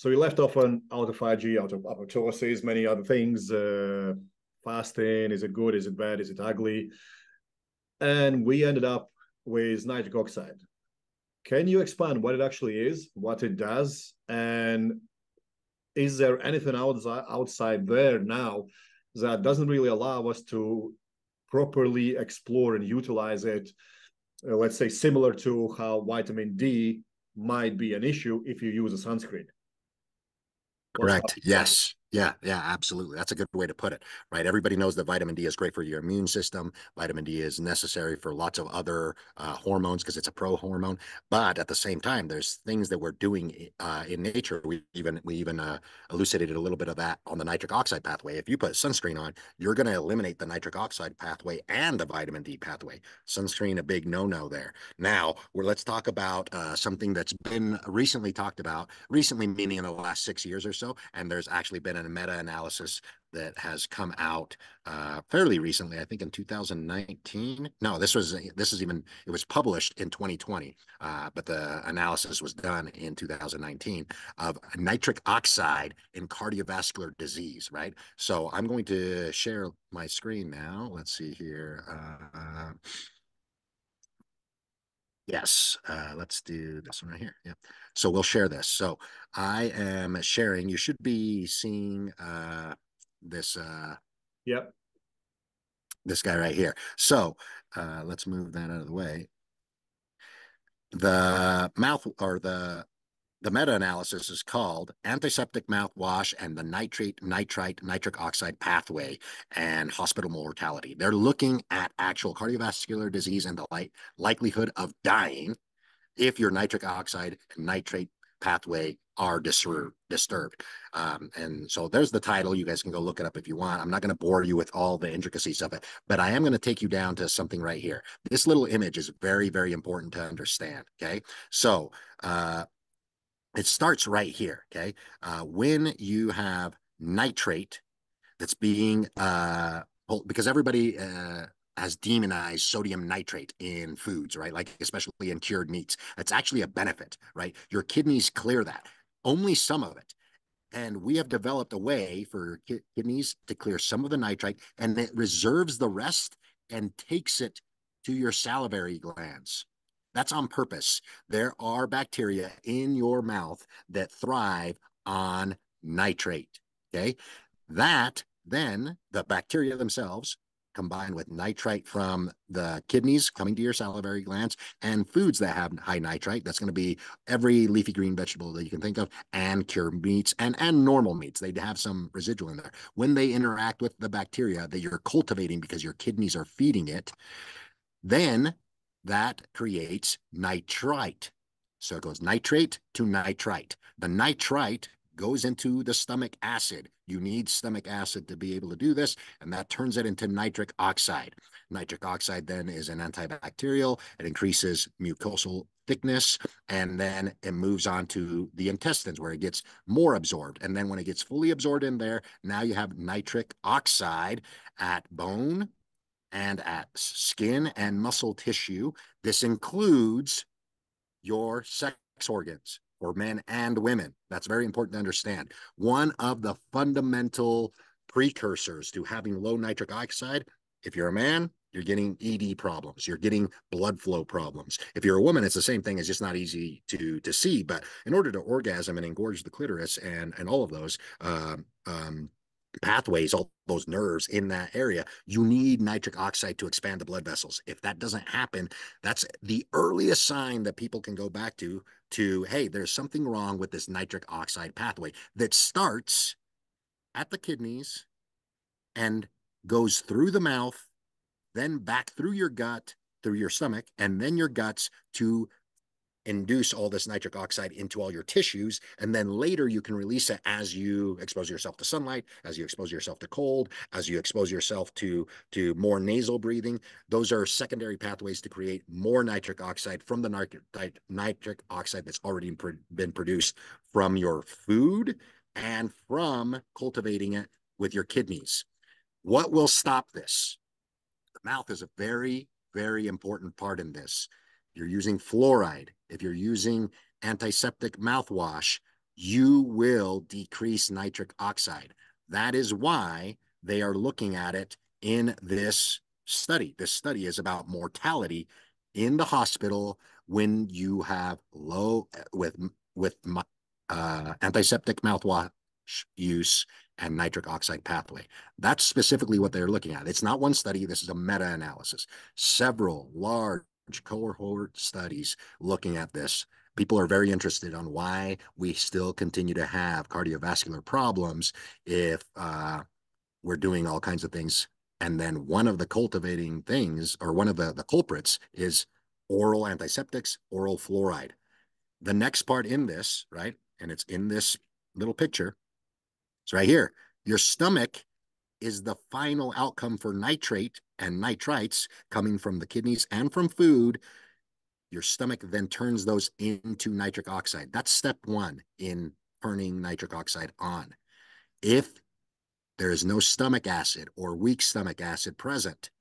So we left off on autophagy, apoptosis, many other things. Fasting, is it good? Is it bad? Is it ugly? And we ended up with nitric oxide. Can you expand what it actually is, what it does, and is there anything outside there now that doesn't really allow us to properly explore and utilize it? Let's say similar to how vitamin D might be an issue if you use a sunscreen. Correct. Yes. Yeah. Yeah. Absolutely. That's a good way to put it, right? Everybody knows that vitamin D is great for your immune system. Vitamin D is necessary for lots of other hormones because it's a pro hormone. But at the same time, there's things that we're doing in nature. We even elucidated a little bit of that on the nitric oxide pathway. If you put sunscreen on, you're going to eliminate the nitric oxide pathway and the vitamin D pathway. Sunscreen, a big no-no there. Now, let's talk about something that's been recently talked about, recently meaning in the last 6 years or so. And there's actually been a meta-analysis that has come out fairly recently, I think in 2019. No, it was published in 2020, but the analysis was done in 2019 of nitric oxide in cardiovascular disease, right? So I'm going to share my screen now. Let's see here. Yes, let's do this one right here. Yep. So we'll share this. So I am sharing. You should be seeing this Yep. this guy right here. So let's move that out of the way. The meta-analysis is called Antiseptic Mouthwash and the Nitric Oxide Pathway and Hospital Mortality. They're looking at actual cardiovascular disease and the likelihood of dying if your nitric oxide and nitrate pathway are disturbed. And so there's the title. You guys can go look it up if you want. I'm not going to bore you with all the intricacies of it, but I am going to take you down to something right here. This little image is very, very important to understand. Okay. So, it starts right here, okay? When you have nitrate that's being, because everybody has demonized sodium nitrate in foods, right? Like especially in cured meats. It's actually a benefit, right? Your kidneys clear that, only some of it. And we have developed a way for kidneys to clear some of the nitrite, and it reserves the rest and takes it to your salivary glands. That's on purpose. There are bacteria in your mouth that thrive on nitrate. Okay. That then, the bacteria themselves, combined with nitrite from the kidneys coming to your salivary glands and foods that have high nitrite, that's going to be every leafy green vegetable that you can think of, and cured meats and normal meats. They have some residual in there. When they interact with the bacteria that you're cultivating because your kidneys are feeding it, then that creates nitrite. So it goes nitrate to nitrite. The nitrite goes into the stomach acid. You need stomach acid to be able to do this, and that turns it into nitric oxide. Nitric oxide then is an antibacterial. It increases mucosal thickness, and then it moves on to the intestines where it gets more absorbed. And then when it gets fully absorbed in there, now you have nitric oxide at bone and at skin and muscle tissue. This includes your sex organs for men and women. That's very important to understand. One of the fundamental precursors to having low nitric oxide, if you're a man, you're getting ED problems. You're getting blood flow problems. If you're a woman, it's the same thing. It's just not easy to see. But in order to orgasm and engorge the clitoris and all of those pathways, all those nerves in that area, you need nitric oxide to expand the blood vessels. If that doesn't happen, that's the earliest sign that people can go back to, hey, there's something wrong with this nitric oxide pathway that starts at the kidneys and goes through the mouth, then back through your gut, through your stomach, and then your guts to induce all this nitric oxide into all your tissues. And then later you can release it as you expose yourself to sunlight, as you expose yourself to cold, as you expose yourself to more nasal breathing. Those are secondary pathways to create more nitric oxide from the nitric oxide that's already been produced from your food and from cultivating it with your kidneys. What will stop this? The mouth is a very, very important part in this. You're using fluoride, if you're using antiseptic mouthwash, you will decrease nitric oxide. That is why they are looking at it in this study. This study is about mortality in the hospital when you have low with antiseptic mouthwash use and nitric oxide pathway. That's specifically what they're looking at. It's not one study. This is a meta-analysis. Several large cohort studies looking at this. People are very interested on why we still continue to have cardiovascular problems if we're doing all kinds of things. And then one of the cultivating things, or one of the culprits, is oral antiseptics, oral fluoride. The next part in this, right, and it's in this little picture, it's right here. Your stomach is the final outcome for nitrate and nitrites coming from the kidneys and from food. Your stomach then turns those into nitric oxide. That's step one in turning nitric oxide on. If there is no stomach acid or weak stomach acid present,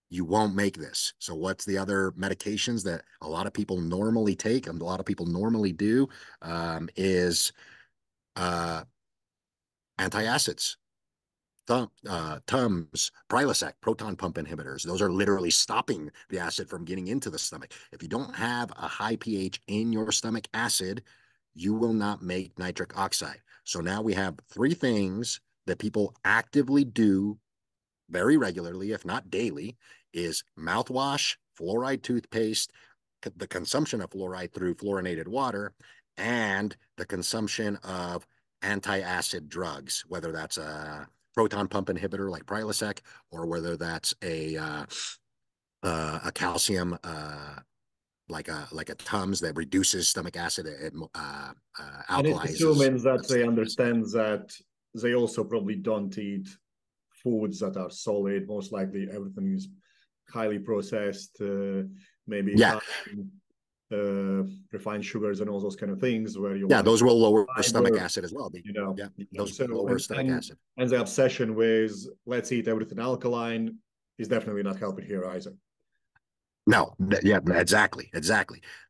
you won't make this. So what's the other medications that a lot of people normally take and a lot of people normally do is antacids. Tums, Prilosec, proton pump inhibitors. Those are literally stopping the acid from getting into the stomach. If you don't have a high pH in your stomach acid, you will not make nitric oxide. So now we have three things that people actively do very regularly, if not daily, is mouthwash, fluoride toothpaste, the consumption of fluoride through fluorinated water, and the consumption of anti-acid drugs, whether that's a proton pump inhibitor like Prilosec, or whether that's a calcium like a Tums that reduces stomach acid and And it's alkalizes. assuming that they understand that they also probably don't eat foods that are solid. Most likely everything is highly processed, maybe Yeah. Refined sugars and all those kind of things where you Yeah, want those will lower fiber, stomach acid as well. Yeah, those so lower stomach acid. And the obsession with let's eat everything alkaline is definitely not helping here either. No, yeah, exactly.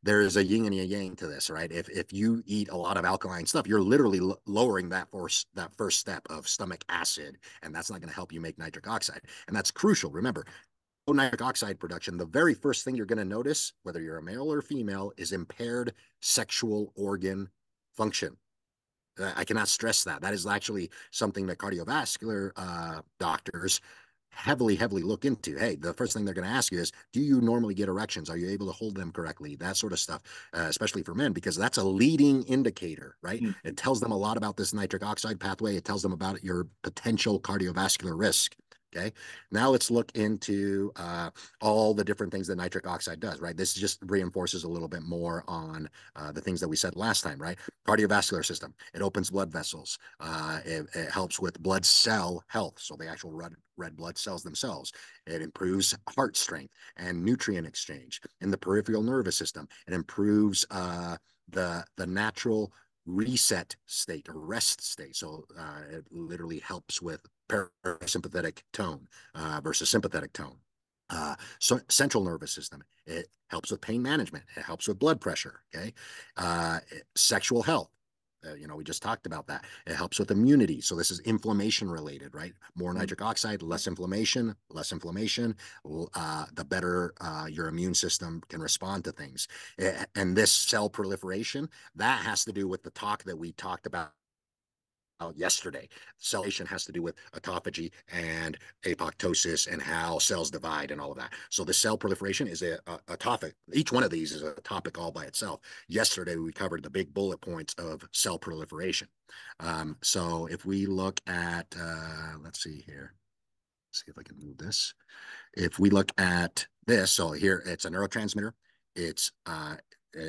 There is a yin and a yang to this, right? If you eat a lot of alkaline stuff, you're literally lowering that first step of stomach acid, and that's not going to help you make nitric oxide. And that's crucial. Remember, nitric oxide production, the very first thing you're going to notice, whether you're a male or female, is impaired sexual organ function. I cannot stress that. That is actually something that cardiovascular doctors heavily look into. Hey, the first thing they're going to ask you is, do you normally get erections? Are you able to hold them correctly? That sort of stuff, especially for men, because that's a leading indicator, right? It tells them a lot about this nitric oxide pathway. It tells them about your potential cardiovascular risk. Okay. Now let's look into all the different things that nitric oxide does, right? This just reinforces a little bit more on the things that we said last time, right? Cardiovascular system. It opens blood vessels. It helps with blood cell health. So the actual red blood cells themselves. It improves heart strength and nutrient exchange. In the peripheral nervous system, it improves the natural reset state or rest state. So it literally helps with parasympathetic tone versus sympathetic tone. So central nervous system, it helps with pain management. It helps with blood pressure. Okay. Sexual health. We just talked about that. It helps with immunity. So this is inflammation related, right? More nitric oxide, less inflammation, the better your immune system can respond to things. And this cell proliferation, that has to do with the talk that we talked about yesterday. Cellulation has to do with autophagy and apoptosis and how cells divide and all of that. So the cell proliferation is a topic. Each one of these is a topic all by itself. Yesterday, we covered the big bullet points of cell proliferation. So if we look at, let's see here. See if I can move this. If we look at this, so here it's a neurotransmitter. It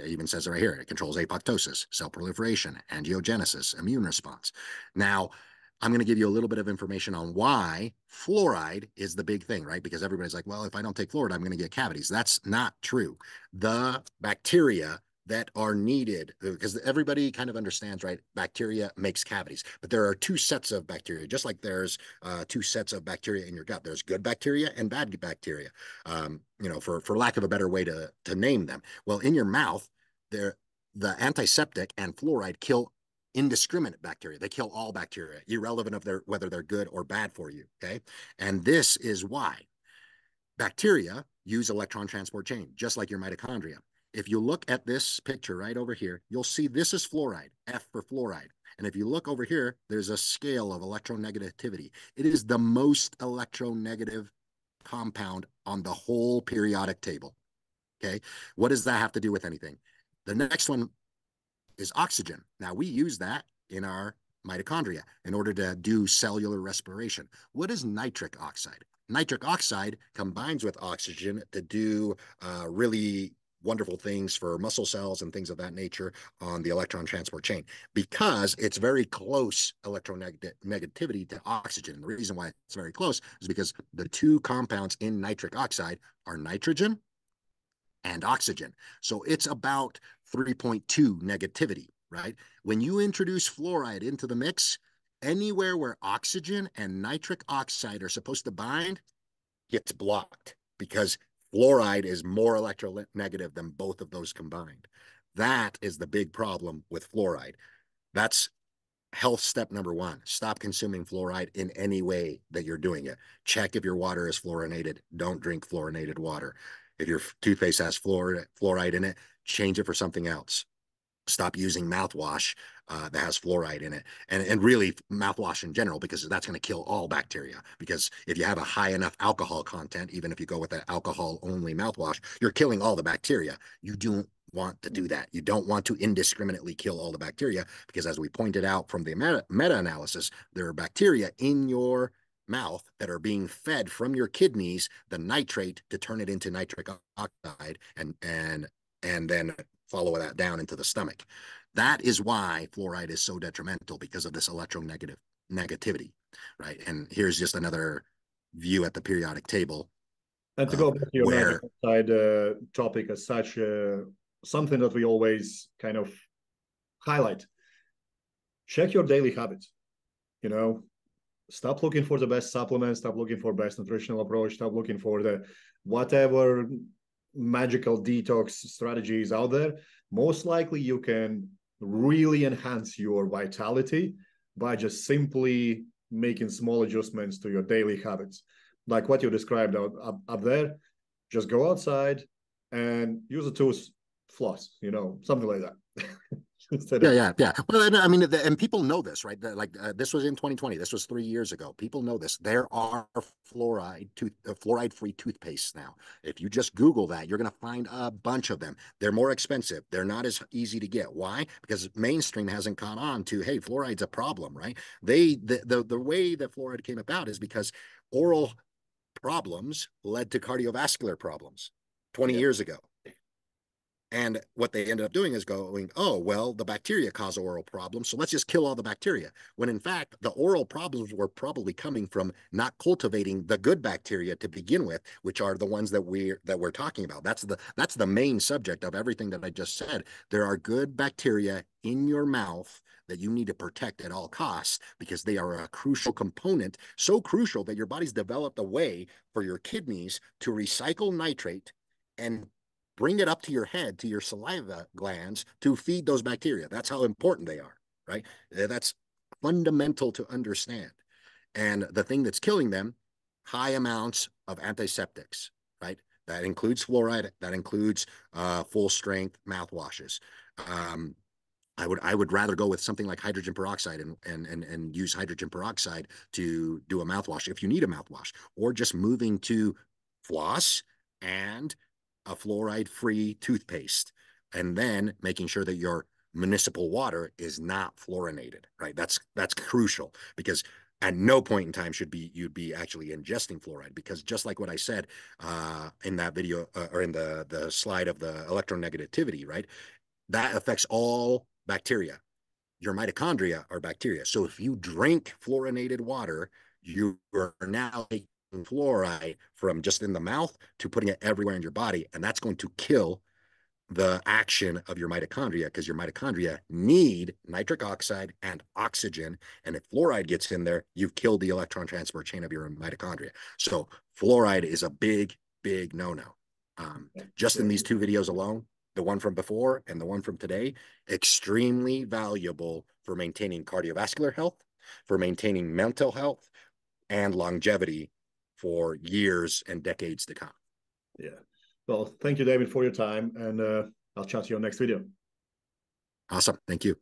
even says it right here. It controls apoptosis, cell proliferation, angiogenesis, immune response. Now, I'm going to give you a little bit of information on why fluoride is the big thing, right? Because everybody's like, well, if I don't take fluoride, I'm going to get cavities. That's not true. The bacteria that are needed, because everybody kind of understands, right? Bacteria makes cavities, but there are two sets of bacteria, just like there's two sets of bacteria in your gut. There's good bacteria and bad bacteria, for lack of a better way to name them. Well, in your mouth, the antiseptic and fluoride kill indiscriminate bacteria. They kill all bacteria, irrelevant of whether they're good or bad for you, okay? And this is why bacteria use electron transport chain, just like your mitochondria. If you look at this picture right over here, you'll see this is fluoride, F for fluoride. And if you look over here, there's a scale of electronegativity. It is the most electronegative compound on the whole periodic table, okay? What does that have to do with anything? The next one is oxygen. Now, we use that in our mitochondria in order to do cellular respiration. What is nitric oxide? Nitric oxide combines with oxygen to do really wonderful things for muscle cells and things of that nature on the electron transport chain because it's very close electronegativity to oxygen. And the reason why it's very close is because the two compounds in nitric oxide are nitrogen and oxygen. So it's about 3.2 negativity, right? When you introduce fluoride into the mix, anywhere where oxygen and nitric oxide are supposed to bind gets blocked because fluoride is more electronegative than both of those combined. That is the big problem with fluoride. That's health step number one. Stop consuming fluoride in any way that you're doing it. Check if your water is fluorinated. Don't drink fluorinated water. If your toothpaste has fluoride in it, change it for something else. Stop using mouthwash that has fluoride in it, and really mouthwash in general, because that's going to kill all bacteria. Because if you have a high enough alcohol content, even if you go with an alcohol-only mouthwash, you're killing all the bacteria. You don't want to do that. You don't want to indiscriminately kill all the bacteria because, as we pointed out from the meta-analysis, there are bacteria in your mouth that are being fed from your kidneys the nitrate to turn it into nitric oxide and then follow that down into the stomach. That is why fluoride is so detrimental, because of this electronegativity, right? And here's just another view at the periodic table. And to go back to your nitric oxide topic as such, something that we always kind of highlight, check your daily habits. You know, stop looking for the best supplements, stop looking for best nutritional approach, stop looking for the whatever magical detox strategies out there. Most likely you can really enhance your vitality by just simply making small adjustments to your daily habits. Like what you described up there, just go outside and use a tooth floss, you know, something like that. Yeah. Well, I mean, and people know this, right? This was in 2020. This was 3 years ago. People know this. There are fluoride-free toothpastes now. If you just Google that, you're going to find a bunch of them. They're more expensive. They're not as easy to get. Why? Because mainstream hasn't caught on to, hey, fluoride's a problem, right? The way that fluoride came about is because oral problems led to cardiovascular problems 20 years ago. And what they ended up doing is going, oh, well, the bacteria cause oral problems, so let's just kill all the bacteria. When in fact, the oral problems were probably coming from not cultivating the good bacteria to begin with, which are the ones that we're talking about. That's the main subject of everything that I just said. There are good bacteria in your mouth that you need to protect at all costs because they are a crucial component, so crucial that your body's developed a way for your kidneys to recycle nitrate and bring it up to your head, to your saliva glands to feed those bacteria. That's how important they are, right? That's fundamental to understand. And the thing that's killing them, high amounts of antiseptics, right? That includes fluoride, that includes full strength mouthwashes. I would rather go with something like hydrogen peroxide and use hydrogen peroxide to do a mouthwash if you need a mouthwash, or just moving to floss and a fluoride-free toothpaste, and then making sure that your municipal water is not fluorinated, right? That's crucial, because at no point in time you'd be actually ingesting fluoride, because just like what I said in that video or in the slide of the electronegativity, right? That affects all bacteria. Your mitochondria are bacteria. So if you drink fluorinated water, you are now taking fluoride from just in the mouth to putting it everywhere in your body, and that's going to kill the action of your mitochondria, because your mitochondria need nitric oxide and oxygen, and if fluoride gets in there, you've killed the electron transport chain of your mitochondria. So fluoride is a big no-no. Just in these 2 videos alone, the one from before and the one from today, extremely valuable for maintaining cardiovascular health, for maintaining mental health, and longevity for years and decades to come. Yeah. Well, thank you, David, for your time, and I'll chat to you on next video. Awesome. Thank you.